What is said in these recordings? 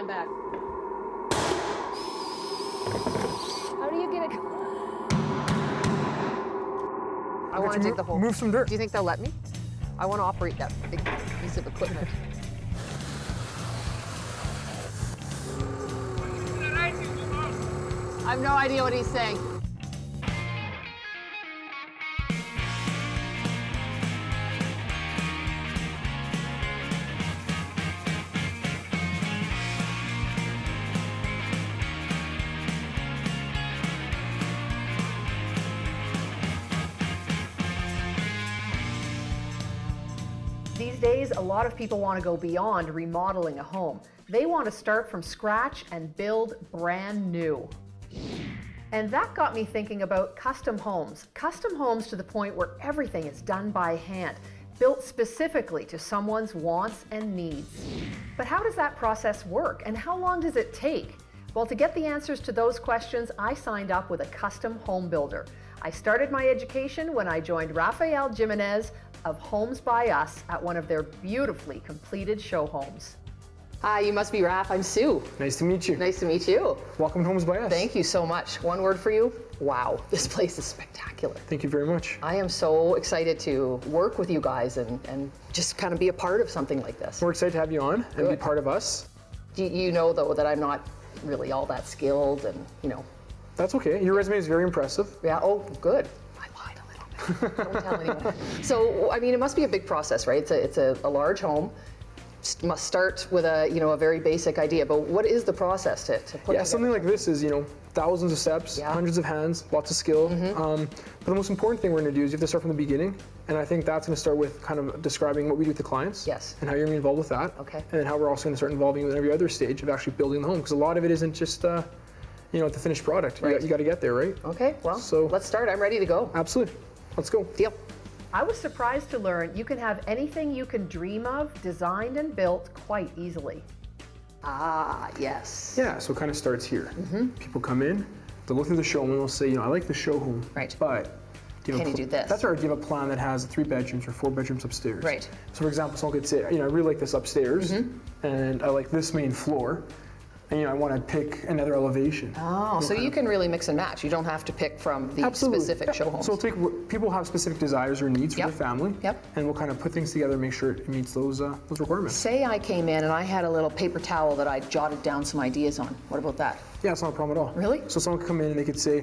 stand back. How do you get it? I want to dig the hole. Move some dirt. Do you think they'll let me? I want to operate that big piece of equipment. I have no idea what he's saying. These days, a lot of people want to go beyond remodeling a home. They want to start from scratch and build brand new. And that got me thinking about custom homes. Custom homes to the point where everything is done by hand, built specifically to someone's wants and needs. But how does that process work, and how long does it take? Well, to get the answers to those questions, I signed up with a custom home builder. I started my education when I joined Rafael Jimenez of Homes by Us at one of their beautifully completed show homes. Hi, you must be Raf. I'm Sue. Nice to meet you. Nice to meet you. Welcome to Homes by Us. Thank you so much. One word for you. Wow, this place is spectacular. Thank you very much. I am so excited to work with you guys and just kind of be a part of something like this. We're excited to have you on and be part of us. You know, though, that I'm not really all that skilled and, you know. That's okay. Your resume is very impressive. Yeah, oh, good. I lied a little bit. Don't tell anyone. So, I mean, it must be a big process, right? It's a large home. Must start with a very basic idea, but what is the process to put together? Something like this is thousands of steps, hundreds of hands, lots of skill. But the most important thing we're going to do is you have to start from the beginning, and I think that's going to start with kind of describing what we do with the clients, and how you're going to be involved with that, and then how we're also going to start involving you in every other stage of actually building the home, because a lot of it isn't just the finished product. Right. You got to get there, right? Okay, well, so let's start. I'm ready to go. Absolutely. Let's go. Deal. I was surprised to learn you can have anything you can dream of designed and built quite easily. Ah, yes. Yeah, so it kind of starts here. People come in, they'll look through the showroom and they'll say, I like the show home, but can you do this? That's right. Do you have a plan that has 3 bedrooms or 4 bedrooms upstairs? Right. So for example, someone could say, I really like this upstairs, and I like this main floor. And I want to pick another elevation. Oh, so you can really mix and match. You don't have to pick from the specific show homes. So people have specific desires or needs for their family, and we'll kind of put things together and make sure it meets those requirements. Say I came in and I had a little paper towel that I jotted down some ideas on. What about that? Yeah, it's not a problem at all. Really? So someone could come in and they could say,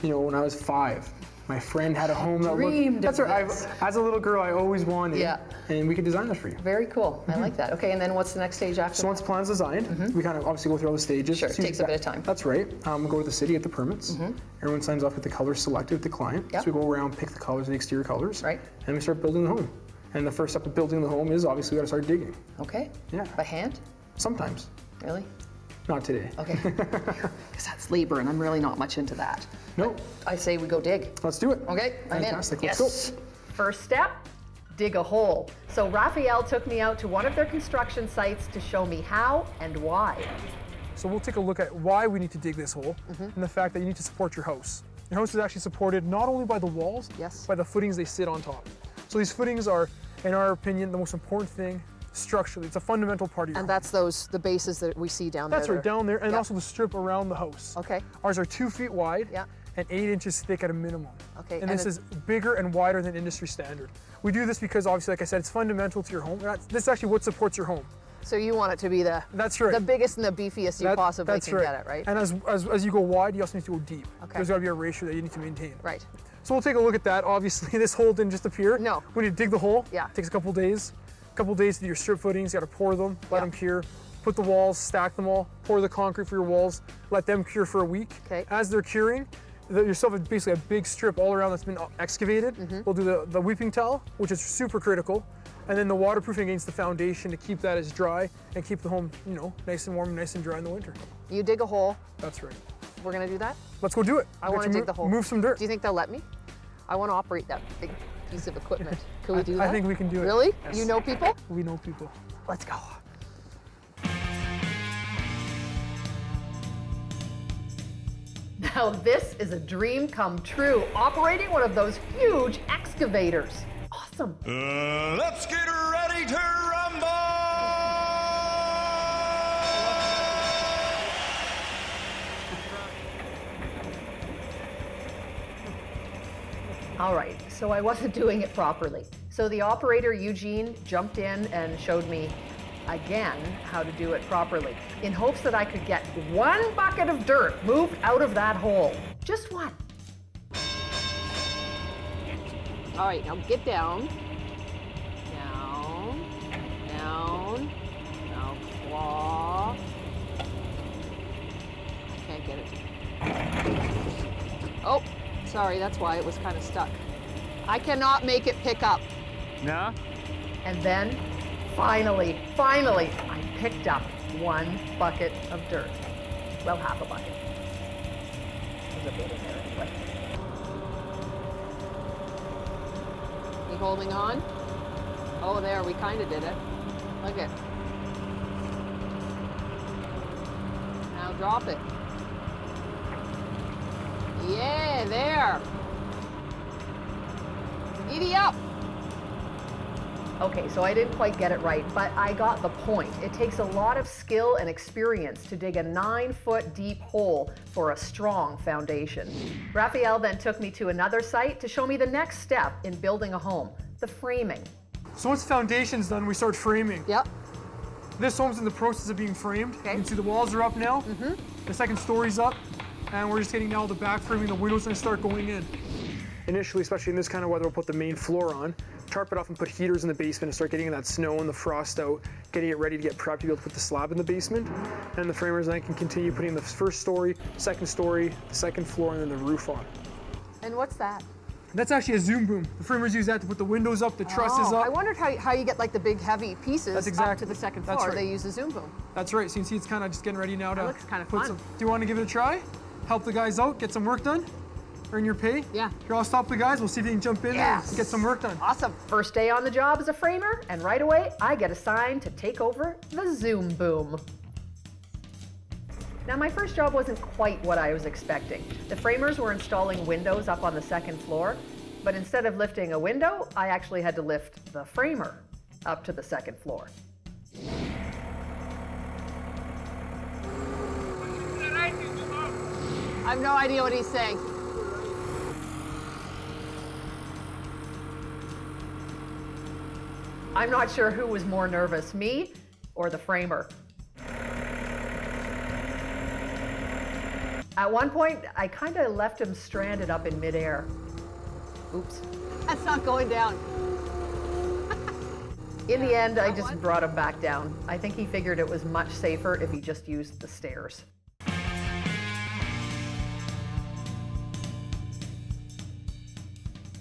when I was 5, my friend had a home that looked. That's right. As a little girl, I always wanted. Yeah. And we could design this for you. Very cool. I like that. Okay, and then what's the next stage after? So once the plan's designed, we kind of obviously go through all the stages. Sure, it takes a bit of time. That's right. We go to the city, get the permits. Everyone signs off with the colors selected with the client. So we go around, pick the colors, the exterior colors. Right. And we start building the home. And the first step of building the home is obviously we got to start digging. Okay. Yeah. By hand? Sometimes. Really? Not today. Okay. Because that's labor, and I'm really not much into that. No. But I say we go dig. Let's do it. Okay, I'm Fantastic. in. Let's go. First step, dig a hole. So Rafael took me out to one of their construction sites to show me how and why. So we'll take a look at why we need to dig this hole, and the fact that you need to support your house. Your house is actually supported not only by the walls, by the footings they sit on top. So these footings are, in our opinion, the most important thing structurally. It's a fundamental part of your home. And that's the bases that we see down there. That's right, down there, and also the strip around the house. Okay. Ours are 2 feet wide and 8 inches thick at a minimum. Okay. And this is bigger and wider than industry standard. We do this because obviously, like I said, it's fundamental to your home. This is actually what supports your home. So you want it to be the biggest and the beefiest you possibly can get it, right? And as you go wide, you also need to go deep. Okay. There's got to be a ratio that you need to maintain. Right. So we'll take a look at that. Obviously, this hole didn't just appear. No. We need to dig the hole. Yeah. It takes a couple days. A couple days to do your strip footings. You got to pour them, let them cure, put the walls, stack them all, pour the concrete for your walls, let them cure for a week. Okay. As they're curing, yourself is basically a big strip all around that's been excavated. We'll do the weeping towel, which is super critical, and then the waterproofing against the foundation to keep that as dry and keep the home, nice and warm, nice and dry in the winter. You dig a hole. That's right. We're gonna do that? Let's go do it. I want to dig the hole. Move some dirt. Do you think they'll let me? I want to operate that big piece of equipment. Can we do that? I think we can do it. Really? Yes. You know people? We know people. Let's go. Now this is a dream come true, operating one of those huge excavators. Awesome. Let's get ready to rumble! All right, so I wasn't doing it properly. So the operator, Eugene, jumped in and showed me again how to do it properly, in hopes that I could get 1 bucket of dirt moved out of that hole. Just one. All right, now get down. Down, down, now claw. I can't get it. Oh, sorry, that's why it was kind of stuck. I cannot make it pick up. No? And then, finally, I picked up 1 bucket of dirt. Well, half a bucket. There's a bit in there anyway. You holding on? Oh, there, we kind of did it. Look it. Now drop it. Yeah, there. Giddy up. Okay, so I didn't quite get it right, but I got the point. It takes a lot of skill and experience to dig a 9-foot deep hole for a strong foundation. Raphael then took me to another site to show me the next step in building a home, the framing. So once the foundation's done, we start framing. Yep. This home's in the process of being framed. Okay. You can see the walls are up now. The second story's up, and we're just getting now the back framing. The windows are gonna start going in. Initially, especially in this kind of weather, we'll put the main floor on, tarp it off and put heaters in the basement and start getting that snow and the frost out, getting it ready to get prepped to be able to put the slab in the basement. And the framers then can continue putting the first story, second story, the second floor, and then the roof on. And what's that? That's actually a zoom boom. The framers use that to put the windows up, the trusses up. I wondered how you get like the big heavy pieces up to the second floor. That's right. They use a zoom boom. That's right. So you can see it's kind of just getting ready now to. That looks kind of put fun. some. Do you want to give it a try? Help the guys out, get some work done, earn your pay. Yeah. Here, I'll stop the guys. We'll see if you can jump in and get some work done. Awesome. First day on the job as a framer, and right away I get assigned to take over the zoom boom. Now my first job wasn't quite what I was expecting. The framers were installing windows up on the second floor, but instead of lifting a window, I actually had to lift the framer up to the second floor. I have no idea what he's saying. I'm not sure who was more nervous, me or the framer. At one point, I kind of left him stranded up in midair. Oops. That's not going down. In the end, I just brought him back down. I think he figured it was much safer if he just used the stairs.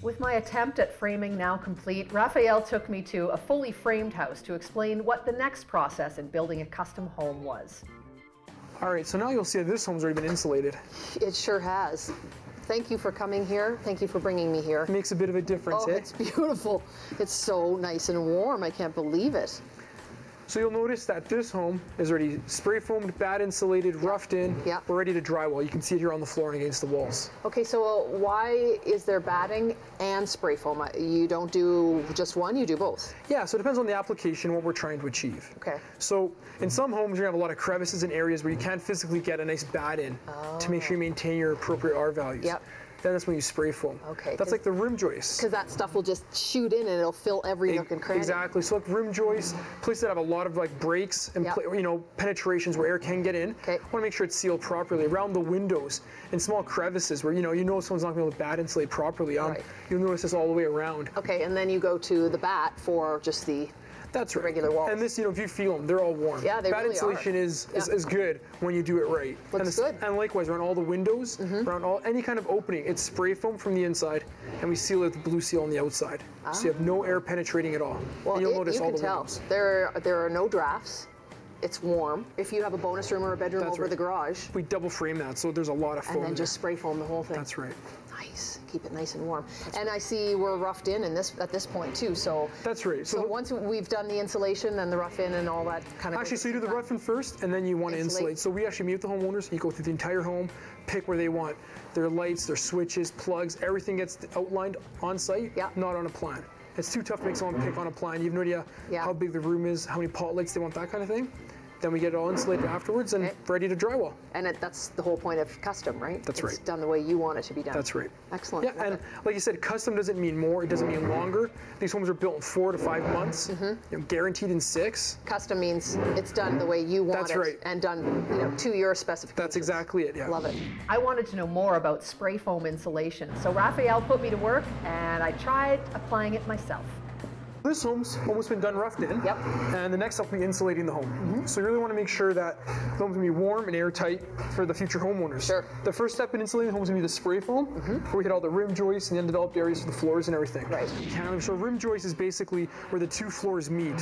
With my attempt at framing now complete, Raphael took me to a fully framed house to explain what the next process in building a custom home was. All right, so now you'll see that this home's already been insulated. It sure has. Thank you for coming here. Thank you for bringing me here. It makes a bit of a difference, Oh, it's beautiful. It's so nice and warm. I can't believe it. So you'll notice that this home is already spray foamed, bad insulated, roughed in. Yeah. We're ready to drywall. You can see it here on the floor and against the walls. Okay, so why is there batting and spray foam? You don't do just one, you do both? Yeah, so it depends on the application, what we're trying to achieve. Okay. So in some homes, you're gonna have a lot of crevices and areas where you can't physically get a nice bat in to make sure you maintain your appropriate R values. Yep. Then that's when you spray foam. Okay. That's like the rim joists. Because that stuff will just shoot in and it'll fill every nook and cranny. Exactly. So like rim joists, places that have a lot of like breaks and penetrations where air can get in. Okay. I want to make sure it's sealed properly around the windows and small crevices where you know someone's not going to be able to bat insulate properly. Right. You'll notice this all the way around. Okay, and then you go to the bat for just the regular walls. And this, if you feel them, they're all warm. Yeah, they bat really insulation are. is good when you do it right. Looks good. And likewise, around all the windows, around any kind of opening, it's spray foam from the inside, and we seal it with the blue seal on the outside. So you have no air penetrating at all. Well, and you'll notice you all can the tell. windows. There are no drafts. It's warm. If you have a bonus room or a bedroom over the garage. We double frame that, so there's a lot of foam. And then just spray foam the whole thing. That's right. Nice. Keep it nice and warm. And I see we're roughed in at this point too. So that's right. So once we've done the insulation and the rough in and all that kind of. Actually, so you do the rough in first, and then you want to insulate. So we actually meet with the homeowners. You go through the entire home, pick where they want their lights, their switches, plugs. Everything gets outlined on site, not on a plan. It's too tough to make someone pick on a plan. You have no idea how big the room is, how many pot lights they want, that kind of thing. Then we get it all insulated afterwards and ready to drywall. And that's the whole point of custom, right? That's right. It's done the way you want it to be done. That's right. Excellent. Yeah, and like you said, custom doesn't mean more, it doesn't mean longer. These homes are built in 4 to 5 months, guaranteed in 6. Custom means it's done the way you want it and done to your specifications. That's exactly it, yeah. Love it. I wanted to know more about spray foam insulation, so Raphael put me to work and I tried applying it myself. This home's almost been done roughed in, and the next step will be insulating the home. So you really want to make sure that the home's going to be warm and airtight for the future homeowners. Sure. The first step in insulating the home is going to be the spray foam, where we hit all the rim joists and the undeveloped areas for the floors and everything. Right. So rim joist is basically where the 2 floors meet.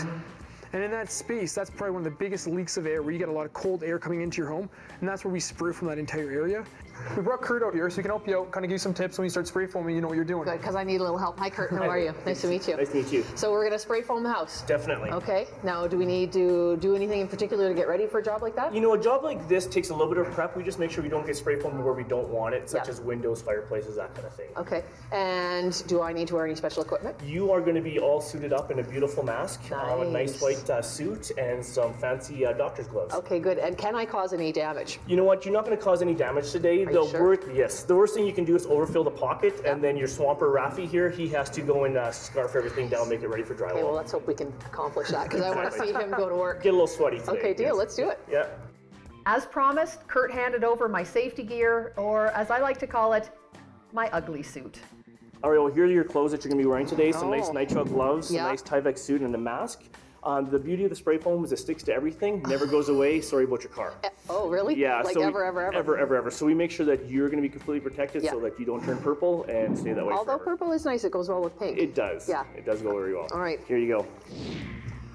And in that space, that's probably one of the biggest leaks of air, where you get a lot of cold air coming into your home, and that's where we spray from that entire area. We brought Kurt out here so he can help you out, kind of give you some tips when you start spray foaming, you know what you're doing. Good, because I need a little help. Hi, Kurt. How are you? Nice to meet you. Nice to meet you. So we're going to spray foam the house? Definitely. Okay. Now, do we need to do anything in particular to get ready for a job like that? You know, a job like this takes a little bit of prep. We just make sure we don't get spray foam where we don't want it, such as windows, fireplaces, that kind of thing. Okay. And do I need to wear any special equipment? You are going to be all suited up in a beautiful mask, a nice white suit, and some fancy doctor's gloves. Okay, good. And can I cause any damage? You know what? You're not going to cause any damage today. Yes. The worst thing you can do is overfill the pocket, and then your swamper Rafi here, he has to go and scarf everything down, make it ready for drywall. Okay, well, let's hope we can accomplish that, because I want to see him go to work. Get a little sweaty today. Okay, deal. Let's do it. Yeah. As promised, Kurt handed over my safety gear, or as I like to call it, my ugly suit. All right, well, here are your clothes that you're going to be wearing today. Some nice nitrile gloves, a nice Tyvek suit, and a mask. The beauty of the spray foam is it sticks to everything, never goes away. Sorry about your car. Oh, really? Yeah. Like so ever? So we make sure that you're going to be completely protected so that you don't turn purple and stay that way Although forever. purple is nice, it goes well with pink. It does. Yeah. It does go very well. All right. Here you go.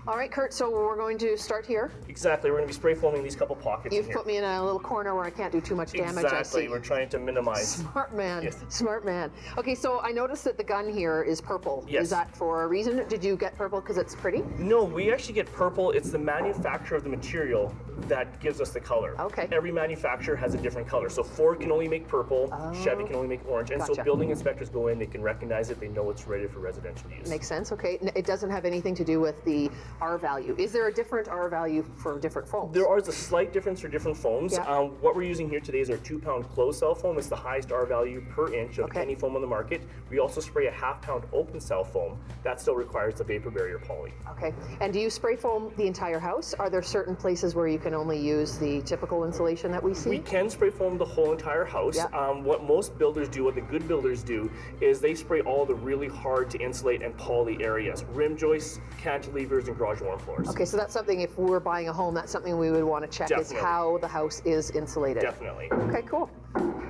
All right, Kurt, so we're going to start here. Exactly. We're going to be spray foaming these couple pockets You've put me in a little corner where I can't do too much damage. Exactly. We're trying to minimize. Smart man. Yes. Smart man. Okay, so I noticed that the gun here is purple. Yes. Is that for a reason? Did you get purple because it's pretty? No, we actually get purple. It's the manufacturer of the material that gives us the color. Okay. Every manufacturer has a different color. So Ford can only make purple, Chevy can only make orange. And so building inspectors go in, they can recognize it, they know it's ready for residential use. Makes sense, okay. It doesn't have anything to do with the R value. Is there a different R value for different foams? There is a slight difference for different foams. Yeah. What we're using here today is our 2-pound closed cell foam. It's the highest R value per inch of any foam on the market. We also spray a 1/2-pound open cell foam. That still requires the vapor barrier poly. Okay. And do you spray foam the entire house? Are there certain places where you can only use the typical insulation that we see? We can spray foam the whole entire house. Yeah. What most builders do, what the good builders do, is they spray all the really hard to insulate and poly areas. Rim joists, cantilevers, and garage warm floors. Okay, so that's something, if we're buying a home, that's something we would want to check is how the house is insulated. Definitely. Okay, cool.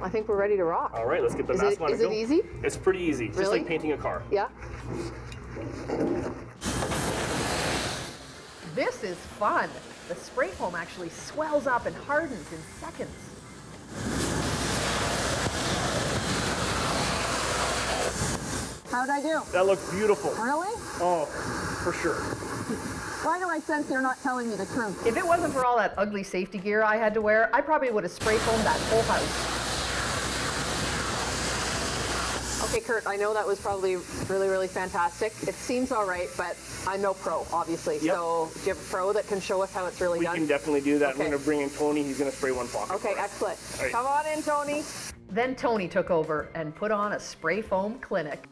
I think we're ready to rock. All right, let's get the mask on. Is it easy? It's pretty easy. It's just like painting a car. Yeah. This is fun. The spray foam actually swells up and hardens in seconds. How'd I do? That looked beautiful. Really? Oh, for sure. Why do I sense you're not telling me the truth? If it wasn't for all that ugly safety gear I had to wear, I probably would have spray foamed that whole house. Okay, Kurt, I know that was probably really, really fantastic. It seems all right, but I'm no pro, obviously. Yep. So do you have a pro that can show us how it's really done? We can definitely do that. Okay. We're going to bring in Tony. He's going to spray one pocket. Okay, excellent. Right. Come on in, Tony. Then Tony took over and put on a spray foam clinic.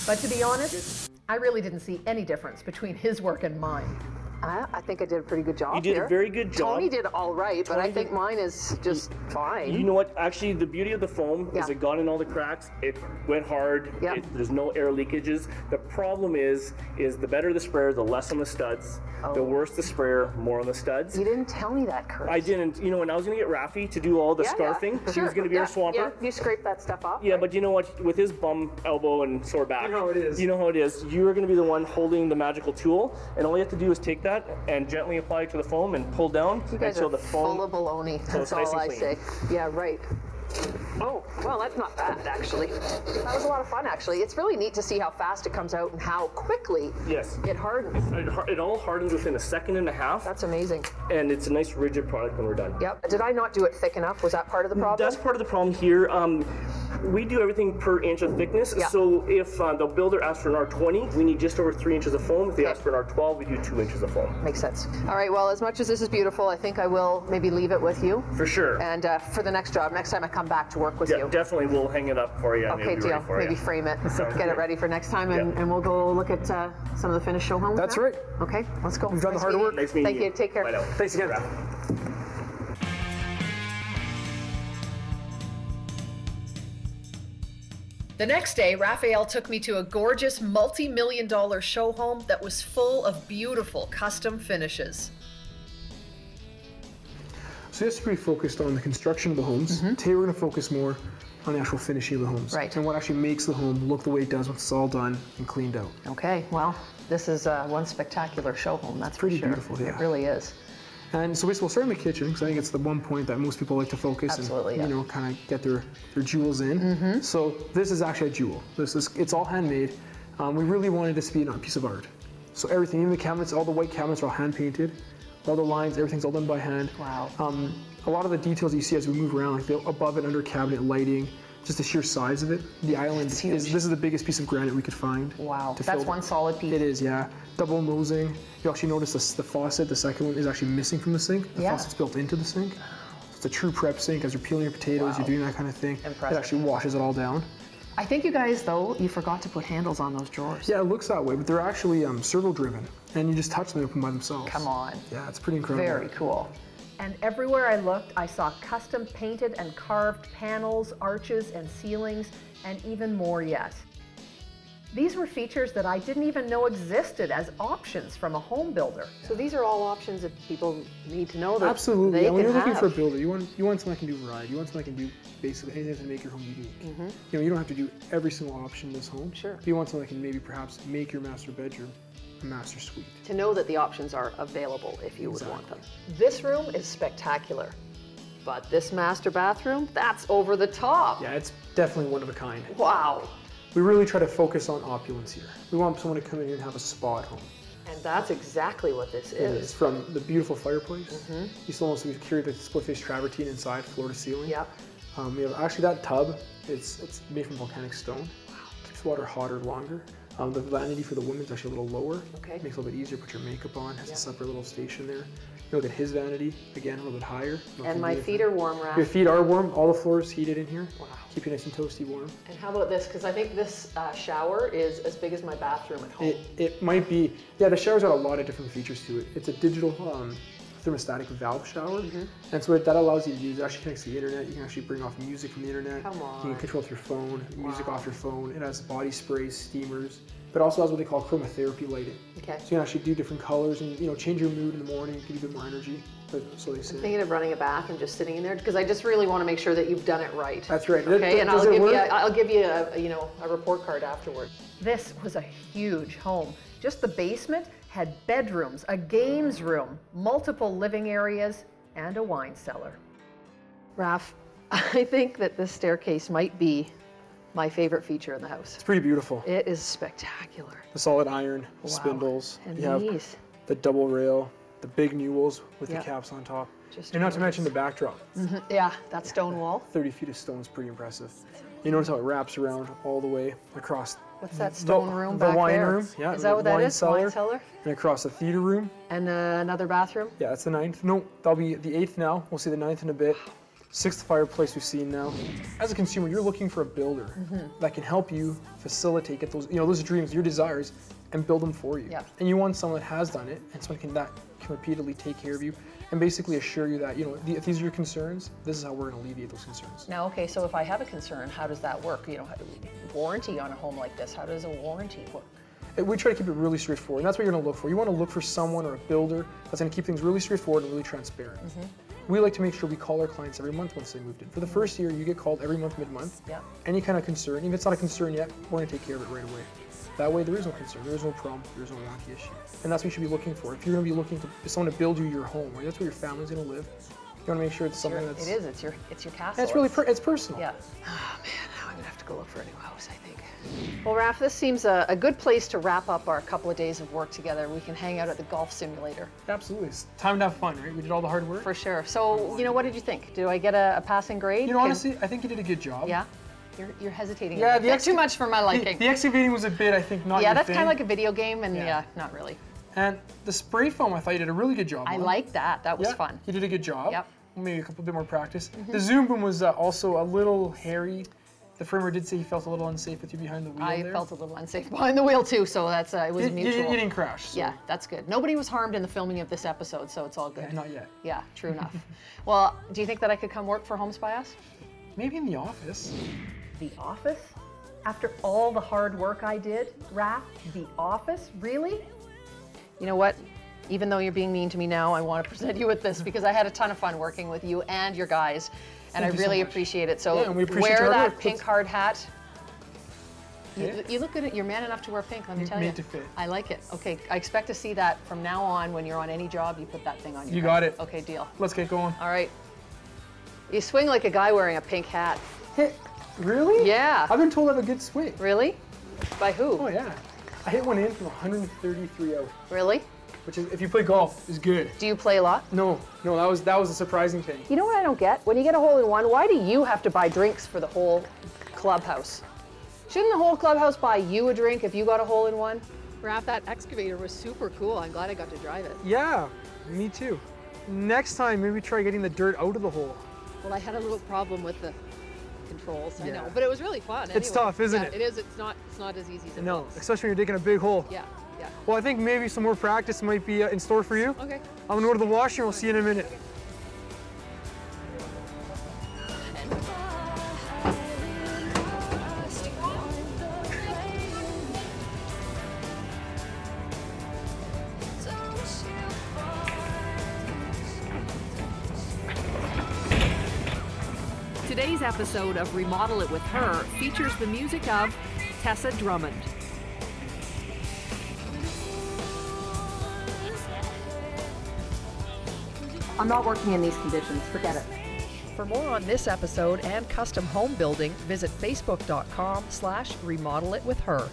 But to be honest, I really didn't see any difference between his work and mine. I think I did a pretty good job. You did a very good job. Tony did all right, but I think mine is just fine. You know what? Actually, the beauty of the foam is it got in all the cracks. It went hard. There's no air leakages. The problem is the better the sprayer, the less on the studs. The worse the sprayer, more on the studs. You didn't tell me that, Kurt. I didn't. You know, when I was going to get Rafi to do all the scarfing, he was going to be our swamper. Yeah, you scrape that stuff off. Yeah, but you know what? With his bum, elbow, and sore back, you know how it is. You know how it is. You are going to be the one holding the magical tool, and all you have to do is take that and gently apply it to the foam and pull down you guys until are the foam. Full of baloney. That's all I say. Yeah, right. Oh, well, that's not bad, actually. That was a lot of fun, actually. It's really neat to see how fast it comes out and how quickly it hardens. It all hardens within 1.5 seconds. That's amazing. And it's a nice rigid product when we're done. Yep. Did I not do it thick enough? Was that part of the problem? That's part of the problem here. We do everything per inch of thickness. Yeah. So if the builder asks for an R20, we need just over 3 inches of foam. If they ask for an R12, we do 2 inches of foam. Makes sense. All right, well, as much as this is beautiful, I think I will maybe leave it with you. For sure. And for the next job, next time I come back to work with you. Definitely we'll hang it up for you. Okay, deal. Maybe frame it, get it ready for next time, and we'll go look at some of the finished show homes. That's now. right. Okay, let's go. We've done the hard work. Nice meeting you. Thank you. Take care. Bye now. Thanks again. The next day, Raphael took me to a gorgeous multi-million-dollar show home that was full of beautiful custom finishes. So yesterday we focused on the construction of the homes. Today we're going to focus more on the actual finishing of the homes. Right. And what actually makes the home look the way it does once it's all done and cleaned out. Okay, well, this is one spectacular show home, that's Pretty for sure. beautiful, yeah. It really is. And so basically we'll start in the kitchen, because I think it's the one point that most people like to focus Absolutely, and, you know, kind of get their jewels in. So this is actually a jewel. It's all handmade. We really wanted this to be a piece of art. So everything, even the cabinets, all the white cabinets are all hand painted. All the lines, everything's all done by hand. Wow. A lot of the details you see as we move around, like the above and under cabinet lighting, just the sheer size of it. The island this is the biggest piece of granite we could find. Wow, that's one solid piece. It is, yeah. Double nosing. You actually notice the faucet, the second one, is actually missing from the sink. The faucet's built into the sink. So it's a true prep sink. As you're peeling your potatoes, you're doing that kind of thing. Impressive. It actually washes it all down. I think you guys, though, you forgot to put handles on those drawers. Yeah, it looks that way, but they're actually servo driven, and you just touch them, they open by themselves. Come on. Yeah, it's pretty incredible. Very cool. And everywhere I looked, I saw custom painted and carved panels, arches, and ceilings, and even more yet. These were features that I didn't even know existed as options from a home builder. So these are all options that people need to know that Absolutely. they Yeah, when can you're looking have. for a builder, you want something that can do variety. You want something that can do basically anything to make your home unique. You know, you don't have to do every single option in this home. Sure. But you want something that can maybe perhaps make your master bedroom a master suite. To know that the options are available if you would want them. This room is spectacular, but this master bathroom, that's over the top. Yeah, it's definitely one of a kind. Wow. We really try to focus on opulence here. We want someone to come in here and have a spa at home. And that's exactly what this is. It's from the beautiful fireplace. You still also carry the split face travertine inside, floor to ceiling. Yep. We have actually that tub. It's made from volcanic stone. Wow. Keeps water hotter longer. The vanity for the women's actually a little lower. Okay. Makes it a little bit easier to put your makeup on. Has a separate little station there. You look at his vanity, again, a little bit higher. And my feet are warm, Raph. Your feet are warm. All the floor is heated in here. Wow. Keep you nice and toasty warm. And how about this? Because I think this shower is as big as my bathroom at home. It might be. Yeah, the shower's got a lot of different features to it. It's a digital thermostatic valve shower. And so what that allows you to use, it actually connects to the internet. You can actually bring off music from the internet. Come on. You can control with your phone, music off your phone. It has body sprays, steamers, but also has what they call chromotherapy lighting. Okay. So you can actually do different colors and change your mood in the morning, give you a bit more energy. So they say. I'm thinking of running a bath and just sitting in there because I just really want to make sure that you've done it right. That's right. Okay, and I'll give you a report card afterward. This was a huge home. Just the basement had bedrooms, a games room, multiple living areas, and a wine cellar. Raph, I think that this staircase might be my favorite feature in the house. It's pretty beautiful. It is spectacular. The solid iron, the Wow. spindles. And you have these. the double rail, the big newels with the caps on top. Just and not to mention the backdrop. Yeah, that stone wall. 30 feet of stone is pretty impressive. You notice how it wraps around all the way across. What's that stone room back The wine there? room, yeah. Is that what that wine is? cellar, Wine cellar? And across the theater room. And another bathroom? Yeah, that's the 9th. No, that'll be the 8th now. We'll see the 9th in a bit. 6th fireplace we've seen now. As a consumer, you're looking for a builder that can help you facilitate, get those dreams, your desires, and build them for you. Yep. And you want someone that has done it, and someone that can repeatedly take care of you, and basically assure you that, if these are your concerns, this is how we're going to alleviate those concerns. Now, okay, so if I have a concern, how does that work? Warranty on a home like this, how does a warranty work? We try to keep it really straightforward, and that's what you're going to look for. You want to look for someone or a builder that's going to keep things really straightforward and really transparent. We like to make sure we call our clients every month once they moved in. For the first year, you get called every month, mid-month. Yeah. Any kind of concern, if it's not a concern yet, we're going to take care of it right away. That way, there is no concern, there is no problem, there is no warranty issue. And that's what you should be looking for. If you're going to be looking for someone to build you your home, right? That's where your family's going to live. You want to make sure it's something that's... It is, it's your castle. And it's really, it's personal. Yeah. Oh man, now I'm going to have to go look for a new house, I think. Well, Raph, this seems a good place to wrap up our couple of days of work together. We can hang out at the golf simulator. Absolutely. It's time to have fun, right? We did all the hard work. For sure. So, what did you think? Do I get a passing grade? Honestly, I think you did a good job. Yeah? You're hesitating. Yeah, too much for my liking. The excavating was a bit, I think, not your that's thing. kind of like a video game, and not really. And the spray foam, I thought you did a really good job on. I like that. That was fun. You did a good job. Yep. Maybe a bit more practice. The zoom boom was also a little hairy. The framer did say he felt a little unsafe with you behind the wheel. I felt a little unsafe behind the wheel too, so that's it was mutual. You didn't crash. So. Yeah, that's good. Nobody was harmed in the filming of this episode, so it's all good. Yeah, not yet. Yeah, true enough. Well, do you think that I could come work for Homes by Us? Maybe in the office. The office? After all the hard work I did, Raph, the office? Really? You know what? Even though you're being mean to me now, I want to present you with this because I had a ton of fun working with you and your guys, and I really appreciate it. So and we appreciate wear that work. pink hard hat. Okay. You look good. You're man enough to wear pink, let me tell you. Made to fit. I like it. Okay, I expect to see that from now on when you're on any job, you put that thing on your head. You got it. Okay, deal. Let's get going. All right. You swing like a guy wearing a pink hat. Really? Yeah. I've been told I have a good swing. Really? By who? Oh, yeah. I hit one in from 133 out. Really? Which is, if you play golf, is good. Do you play a lot? No, that was a surprising thing. You know what I don't get? When you get a hole-in-one, why do you have to buy drinks for the whole clubhouse? Shouldn't the whole clubhouse buy you a drink if you got a hole-in-one? Raph, that excavator was super cool. I'm glad I got to drive it. Yeah, me too. Next time, maybe try getting the dirt out of the hole. Well, I had a little problem with the controls, I know, but it was really fun. It's tough, isn't it? It is. It's not as easy as it looks. Especially when you're digging a big hole. Yeah. Well, I think maybe some more practice might be in store for you. Okay. I'm gonna go to the washroom. We'll see you in a minute. Okay. Today's episode of Remodel It With Her features the music of Tessa Drummond. I'm not working in these conditions, forget it. For more on this episode and custom home building, visit facebook.com/remodelitwithher.